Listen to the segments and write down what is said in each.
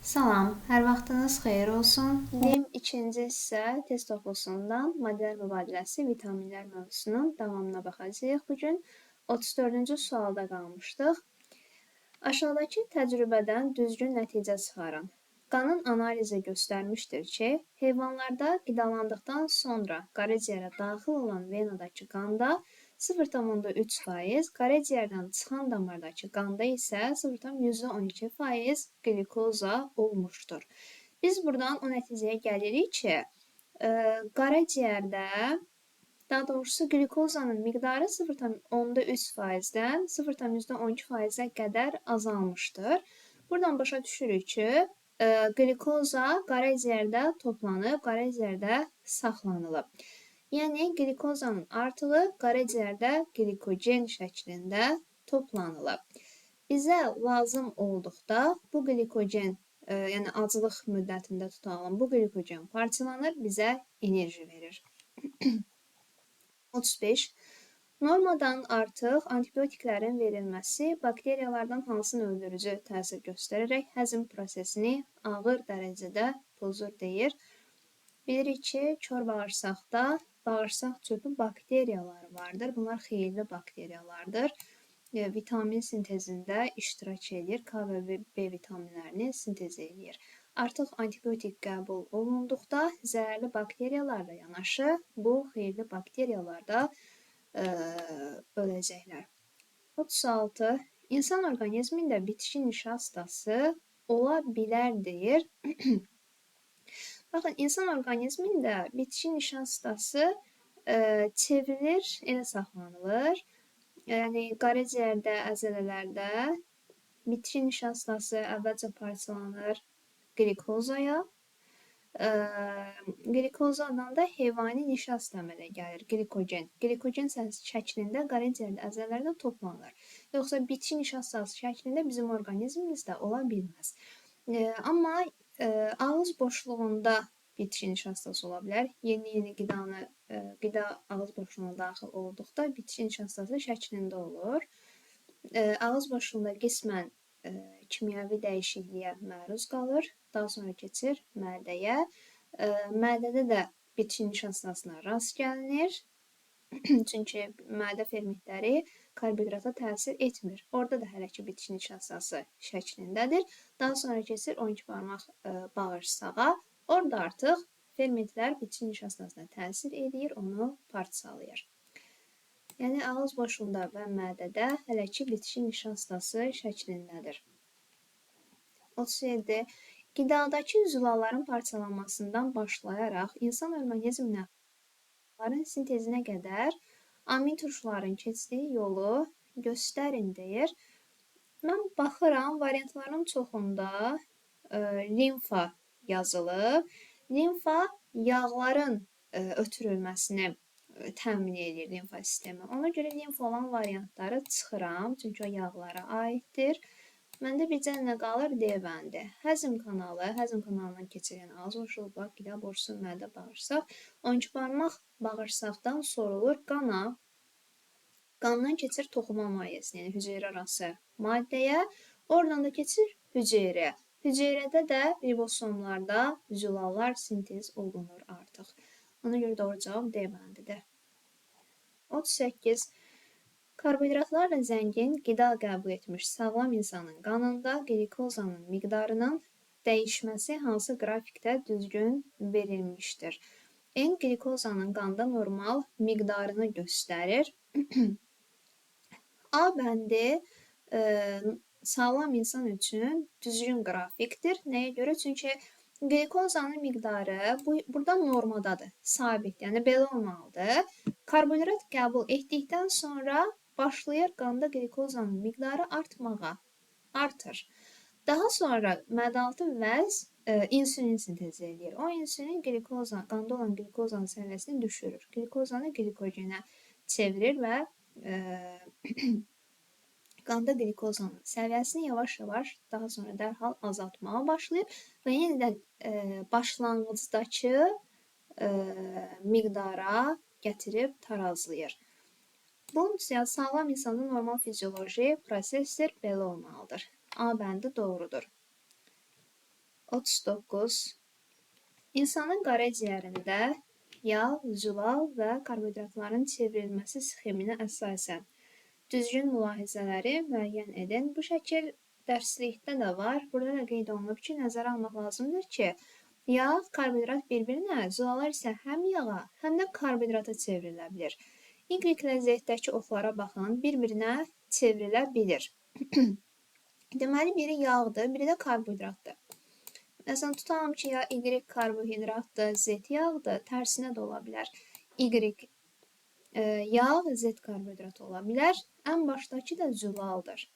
Salam, hər vaxtınız xeyir olsun. Lim 2-ci hissə test toxusundan maddələr mübadiləsi vitaminlər mövzusunun davamına baxacağıq. Bugün 34-cü sualda qalmışdıq. Aşağıdakı təcrübədən düzgün nəticə çıxarın. Qanın analizi göstərmişdir ki, heyvanlarda qidalandıqdan sonra qaraciyərə daxil olan venadakı qanda 0,3%, qaraciyərdən çıxan damardakı qanda isə 0,12% glikoza olmuşdur. Biz buradan o nəticəyə gəlirik ki, qaraciyərdə, daha doğrusu glikozanın miqdarı 0,3%-dən 0,12%-ə qədər azalmışdır. Buradan başa düşürük ki, glikoza qaraciyərdə toplanıb, qaraciyərdə saxlanılıb. Yəni, glikozanın artığı qaraciyərdə glikogen şəklində toplanılıb. Bizə lazım olduqda bu glikogen, yəni aclıq müddətində tutalım, bu glikogen parçalanır, bizə enerji verir. 35. Normadan artıq antibiotiklərin verilməsi bakteriyalardan hansını öldürücü təsir göstərərək həzm prosesini ağır dərəcədə pozur deyir. Bilirik ki, kör bağırsaqda bağırsaq çöpü bakteriyaları vardır. Bunlar xeyirli bakteriyalardır. Vitamin sintezində iştirak edir, K və B vitaminlərini sintez edir. Artıq antibiotik qəbul olunduqda zərərli bakteriyalarla yanaşı bu xeyirli bakteriyalar da öləcəklər. 36. İnsan orqanizmində bitki nişastası ola bilər deyir. Baxın, insan orqanizmində bitki nişastası çevrilir, elə saxlanılır. Yəni, qaraciyərdə, əzələlərdə bitki nişastası əvvəlcə parçalanır glikozaya. Glikozadan da heyvani nişast əmələ gəlir, glikogen. Glikogen şəklində qaraciyərdə, əzələlərdə toplanır. Yoxsa bitki nişastası şəklində bizim orqanizmimizdə ola bilməz. Amma ağız boşluğunda bitki nişastası ola bilər. Yeni qida ağız boşluğuna daxil olduqda bitki nişastası şəklində olur. Ağız boşluğunda qismən kimyəvi dəyişikliyə məruz qalır. Daha sonra keçir mədəyə. Mədədə də bitki nişastasına rast gəlinir. Çünki mədə fermentləri karbohidrata təsir etmir. Orada da hələ ki bitki nişastası şəklindədir. Daha sonra keçir 12 barmaq bağırsağa. Orada artıq fermentlər bitki nişastasına təsir edir, onu parçalayır. Yəni, ağız boşluğunda və mədədə hələ ki bitki nişastası şəklindədir. 37. Qidadakı zülalların parçalanmasından başlayaraq insan orqanizminə sintezinə qədər amin turşuların keçdiyi yolu göstərin deyir. Mən baxıram, variantların çoxunda limfa yazılıb. Limfa yağların ötürülməsini təmin edir limfa sistemi. Ona görə limfa olan variantları çıxıram, çünki o yağlara aiddir. Məndə bircə nə qalır? D bəndi. Həzm kanalından keçirən ağız boşluğu, qida borusu, mədə, bağırsaq. 12 barmaq bağırsaqdan sorulur qana. Qandan keçir toxuma mayesinə, yəni hüceyrə arası maddəyə. Oradan da keçir hüceyrəyə. Hüceyrədə də ribosomlarda zülallar sintez olunur artıq. Ona görə doğru cavab D bəndidir. 38. Karbohidratlarla zəngin qida qəbul etmiş sağlam insanın qanında glikozanın miqdarının dəyişməsi hansı qrafikdə düzgün verilmişdir? N glikozanın qanda normal miqdarını göstərir. A bəndi sağlam insan üçün düzgün qrafikdir. Nəyə görə? Çünki glikozanın miqdarı burada normadadır, sabit, yəni belə olmalıdır. Karbohidrat qəbul etdikdən sonra başlayır qanda glikozanın miqdarı artmağa, artır. Daha sonra mədəaltı vəz insülin sintez edir. O insülin qanda olan glikozanın səviyyəsini düşürür. Glikozanı glikogenə çevirir və qanda glikozanın səviyyəsini yavaş-yavaş daha sonra dərhal azaltmağa başlayır və yenidən başlanğıcdakı miqdara gətirib tarazlayır. Bu, sağlam insanın normal fizioloji prosesdir, belə olmalıdır. A bəndi doğrudur. 39. İnsanın qaraciyərində yağ, zülal və karbohidratların çevrilməsi sxeminə əsasən düzgün mülahizələri müəyyən edin. Bu şəkil dərslikdə də var. Burada da qeyd olunub ki, nəzərə almaq lazımdır ki, yağ, karbohidrat bir-birinə, zülallar isə həm yağa, həm də karbohidrata çevrilə bilir. Y ilə Z-dəki oxlara baxın, bir-birinə çevrilə bilir. Deməli, biri yağdır, biri də karbohidratdır. Məsələn, tutalım ki, ya Y karbohidratdır, Z yağdır, tərsinə də ola bilər. Y yağ, Z karbohidrat ola bilər. Ən başdakı da zülaldır.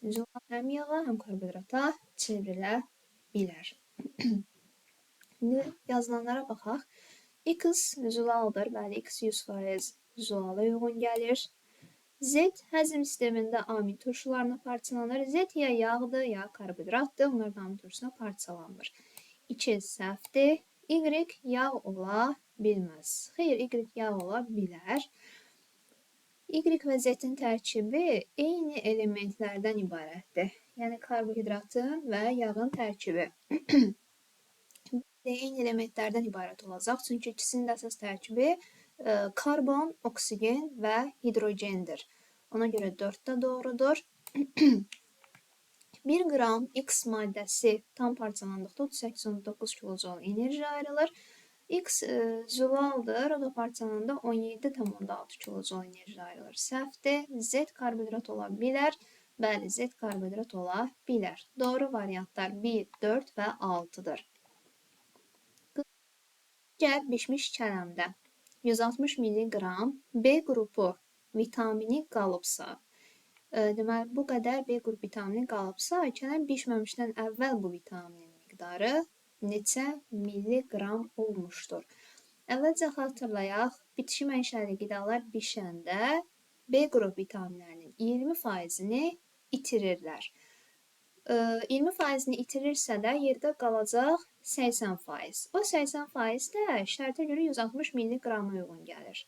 Zülal həm yağa, həm karbohidrata çevrilə bilər. İndi yazılanlara baxaq. X zülaldır. Bəli, X 100% zülala uyğun gəlir. Z həzm sistemində amin turşularına parçalanır. Z ya yağdır, ya karbohidratdır. Onlar da amin turşusuna parçalanır. 2 səhvdir. Y yağ ola bilməz. Xeyr, Y yağ ola bilər. Y və Z-in tərkibi eyni elementlərdən ibarətdir. Yəni, karbohidratın və yağın tərkibi eyni elementlərdən ibarət olacaq. Çünki ikisinin də əsas tərkibi karbon, oksigen və hidrogendir. Ona görə 4 də doğrudur. 1 qram X maddəsi tam parçalandıqda 38-19 kilojul enerji ayrılır. X zülaldır, o da parçalananda 17,6 kilojul enerji ayrılır. Səhvdir, Z karbohidrat ola bilər. Bəli, Z karbohidrat ola bilər. Doğru variantlar 1, 4 və 6-dır. Digər bişmiş kələmdə 160 mg B qrupu vitamini qalıbsa, deməli, bu qədər B qrup vitamini qalıbsa, kələm bişməmişdən əvvəl bu vitaminin miqdarı neçə milliqram olmuşdur? Əvvəlcə xatırlayaq, bitki mənşəli qidalar bişəndə B qrup vitaminlərinin 20%-ni itirirlər. 20%-ni itirirsə də yerdə qalacaq 80%. O 80% də şərtə görə 160 milliqrama uyğun gəlir.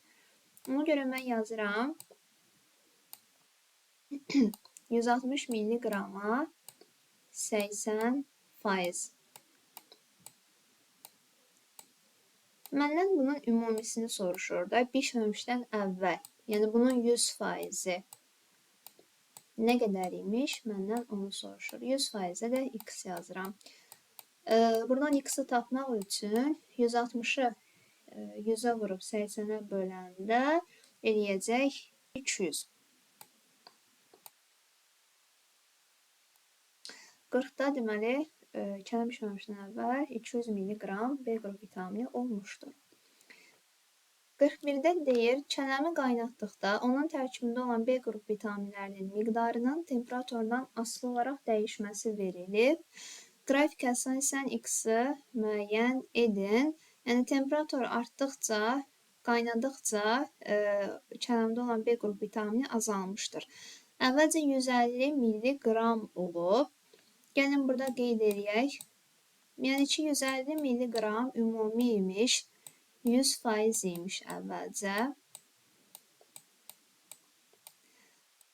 Ona görə mən yazıram 160 milliqrama 80%. Məndən bunun ümumisini soruşur da, bişməmişdən əvvəl. Yəni, bunun 100%-i nə qədər imiş? Məndən onu soruşur. 100%-ə də X yazıram. Buradan X-i tapmaq üçün 160-ı 100-ə vurub 80-ə böləndə eləyəcək 300. 40-da deməli, kələm bişməmişdən əvvəl 200 milliqram B qrup vitamini olmuşdur. 41-də deyir, kələmi qaynatdıqda onun tərkibində olan B qrup vitaminlərinin miqdarının temperaturdan asılı olaraq dəyişməsi verilib. Qrafikə əsasən X-i müəyyən edin. Yəni, temperatur artdıqca, qaynadıqca kələmdə olan B qrup vitamini azalmışdır. Əvvəlcə 150 milliqram olub. Gəlin burada qeyd edək. Yəni ki, 150 milliqram ümumi imiş, 100% imiş əvvəlcə.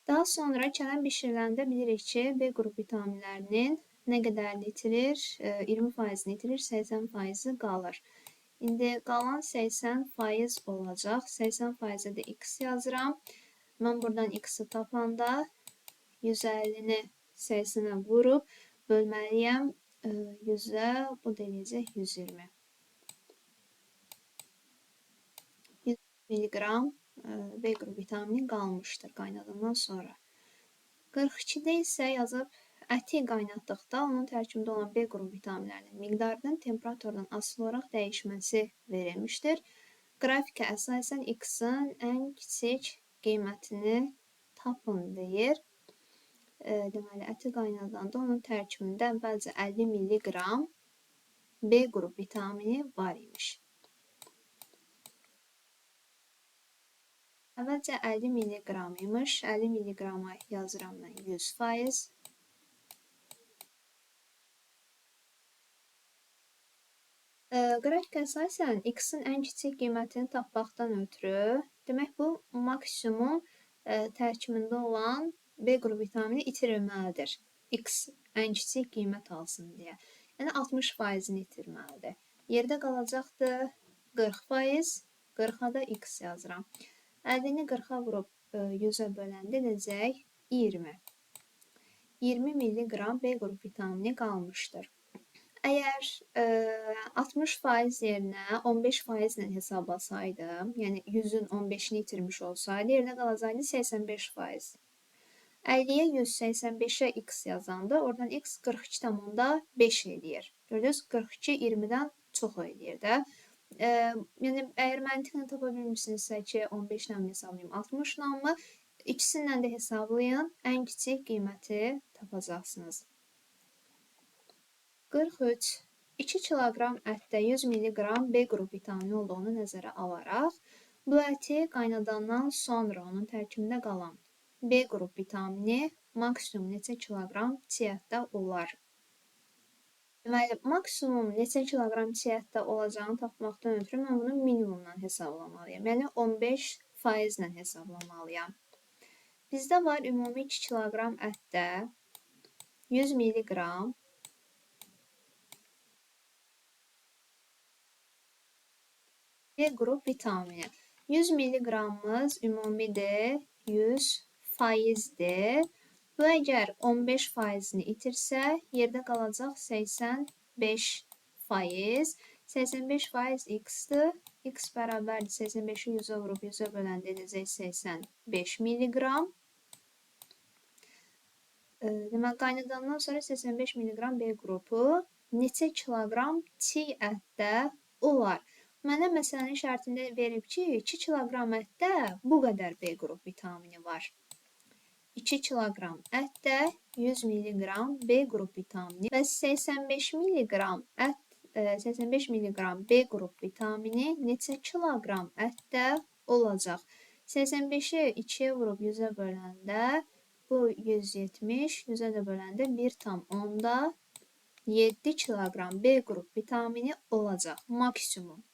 Daha sonra kələm bişiriləndə bilirik ki, B qrup vitaminlərinin nə qədərini itirir? 20%-ni itirir, 80%-i qalır. İndi qalan 80% olacaq. 80%-ə də X yazıram. Mən buradan X-i tapanda 150-ni 80-ə vurub bölməliyəm 100-ə, bu da eləyəcək 120. 100 milliqram B qrup vitamini qalmışdır qaynadandan sonra. 42-də isə yazıb, əti qaynatdıqda onun tərkibində olan B qrup vitaminlərinin miqdarının temperaturdan asılı olaraq dəyişməsi verilmişdir. Qrafikə əsasən X-in ən kiçik qiymətini tapın deyir. Deməli, əti qaynadanda onun tərkibində əvvəlcə 50 milliqram B qrup vitamini var imiş. Əvvəlcə 50 milliqram imiş. 50 milliqrama yazıram mən 100%. Qrafikə əsasən X-in ən kiçik qiymətini tapmaqdan ötürü, demək bu maksimum tərkibində olan B qrup vitamini itirilməlidir. x ən kiçik qiymət alsın deyə. Yəni 60%-ni itirməlidir. Yerdə qalacaqdır 40%, 40-a da x yazıram. 50-ni 40-a vurub 100-ə böləndə edəcək 20. 20 mg B qrup vitamini qalmışdır. Əgər 60% yerinə 15% ilə hesablasaydım, yəni 100-ün 15-ini itirmiş olsaydı, yerinə qalacaqdı 85%. 50-yə 185-ə x yazanda, oradan x 42,5 eləyir. Gördünüz, 42 20-dən çox eləyir də. Yəni, əgər məntiqlə tapa bilmirsinizsə ki, 15 ilə hesablayım, 60 ilə mı? İkisindən də hesablayın, ən kiçik qiyməti tapacaqsınız. 43. 2 kiloqram ətdə 100 mg B qrup vitamini olduğunu nəzərə alaraq, bu əti qaynadandan sonra onun tərkibində qalan B qrup vitamini maksimum neçə kiloqram çiğ ətdə olar? Deməli, maksimum neçə kiloqram çiğ ətdə olacağını tapmaqdan ötürü mən bunu minimumdan hesablamalıyam. Yəni 15% ilə hesablamalıyam. Bizdə var ümumi 2 kiloqram ətdə 100 mg B qrup vitamini. 100 mg-mız ümumidir, 100%-dir. Bu əgər 15%-ni itirsə, yerdə qalacaq 85%. 85% x-dir. X bərabərdir 85-i 100-ə vurub 100-ə böləndə edəcək 85 mg. Deməli, qaynadandan sonra 85 mg B qrupu neçə kiloqram çiğ ətdə olar? Mənə məsələnin şərtində verib ki, 2 kiloqram ətdə bu qədər B qrup vitamini var. 2 kiloqram ətdə 100 mg B qrup vitamini və 85 mg B qrup vitamini neçə kiloqram ətdə olacaq? 85-i 2-yə vurub 100-ə böləndə bu 170, 100-ə də böləndə 1,7 kiloqram B qrup vitamini olacaq maksimum.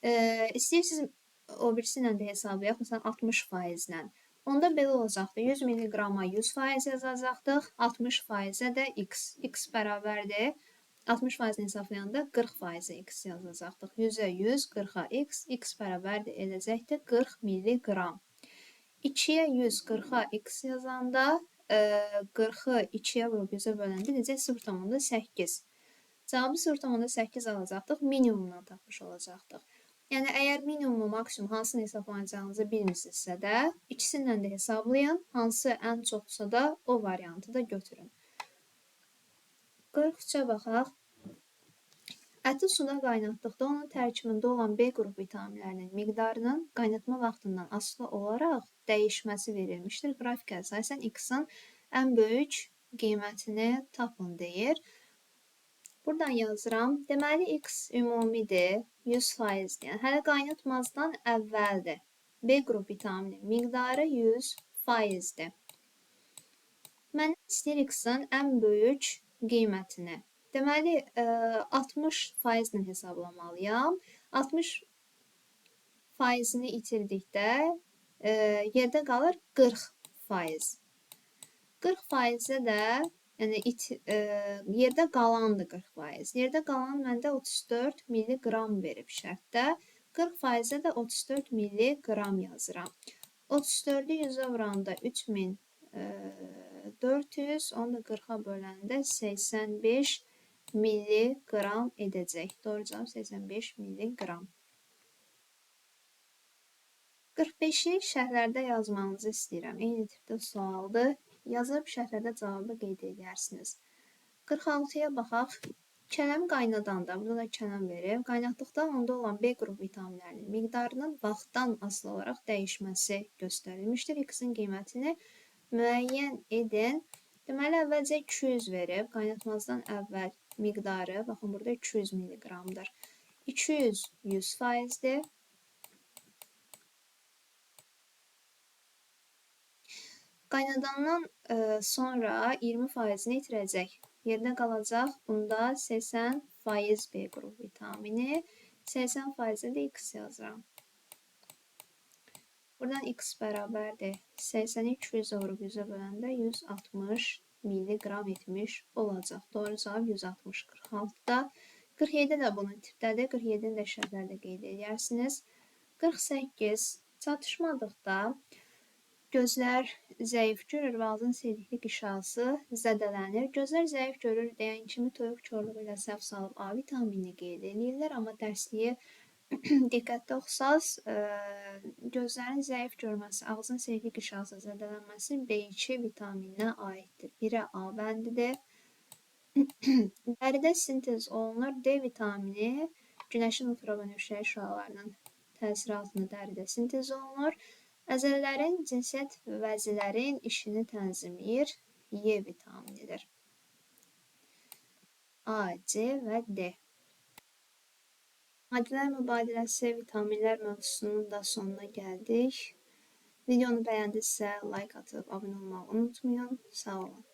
İstəyirsiniz o birisi ilə də hesablayaq, məsələn 60% ilə. Onda belə olacaqdır, 100 mg-a 100% yazacaqdıq, 60%-ə də x. X bərabərdir, 60%-ni hesablayanda 40%-ə x yazacaqdıq. 100-ə 100, 40-a x, x bərabərdir edəcəkdir 40 mg. 2-yə 100, 40-a x yazanda 40-ı 2-yə vurub 100-ə böləndə edəcək 0,8. Cavabı 0,8 alacaqdıq, minimumdan tapmış olacaqdıq. Yəni, əgər minimumu, maksimum hansını hesablanacağınızı bilmirsinizsə də, ikisindən də hesablayın, hansı ən çoxsa da o variantı da götürün. 43-ə baxaq. Əti suda qaynatdıqda onun tərkibində olan B qrup vitaminlərinin miqdarının qaynatma vaxtından asılı olaraq dəyişməsi verilmişdir. Qrafikə əsasən x-in ən böyük qiymətini tapın deyir. Buradan yazıram. Deməli, x ümumidir, 100%. Yəni, hələ qaynatmazdan əvvəldir. B qrup vitamini miqdarı 100%-dir. Mən istəyir x-in ən böyük qiymətini. Deməli, 60% ilə hesablamalıyam. 60%-ni itirdikdə yerdə qalır 40%. 40%-ə də yəni yerdə qalandır 40%. Yerdə qalan məndə 34 mg verib şərtdə. 40%-ə də 34 mg yazıram. 34-ü 100-ə vuranda 3400, onu da 40-a böləndə 85 mg edəcək. Doğru cavab 85 mg. 45-i şərhlərdə yazmanızı istəyirəm. Eyni tipdə sualdır. Yazıb şərhlərdə cavabı qeyd edərsiniz. 46-ya baxaq. Kələm qaynadanda, burada da kələm verib, qaynatdıqda onda olan B qrup vitaminlərinin miqdarının vaxtdan asılı olaraq dəyişməsi göstərilmişdir. X-in qiymətini müəyyən edin. Deməli, əvvəlcə 200 verib, qaynatmazdan əvvəl miqdarı, baxın, burada 200 mg-dır. 200 100%-dir. Qaynadandan sonra 20%-ni itirəcək. Yerdə qalacaq bunda 80% B qrup vitamini, 80%-də də x yazıram. Buradan x bərabərdir. 80-i 200-ə vurub 100-ə böləndə 164. milliqram etmiş olacaq. Doğru cavab 160. 46-da. 47 də bunun tipdədir. 47-ni də şərhlərdə qeyd edərsiniz. 48. Çatışmadıqda gözlər zəif görür və ağzın seyirlikli qişası zədələnir. Gözlər zəif görür deyən kimi toyuq korluğu ilə səhv salıb A vitaminini qeyd edirlər, amma dərsliyi diqqətli oxusaz, gözlərin zəif görməsi, ağzın seyirlik qişası zədələnməsi B2 vitamininə aiddir. Biri A bəndidir. Dəridə sintez olunur. D vitamini günəşin ultraviyolət şüalarının təsiri altında dəridə sintez olunur. Əzələlərin cinsiyyət vəzilərin işini tənzimləyir. Y vitaminidir. A, C və D. Maddələr mübadiləsi, vitaminlər mövzusunun da sonuna gəldik. Videonu bəyəndinizsə like atıb abunə olmağı unutmayın. Sağ olun.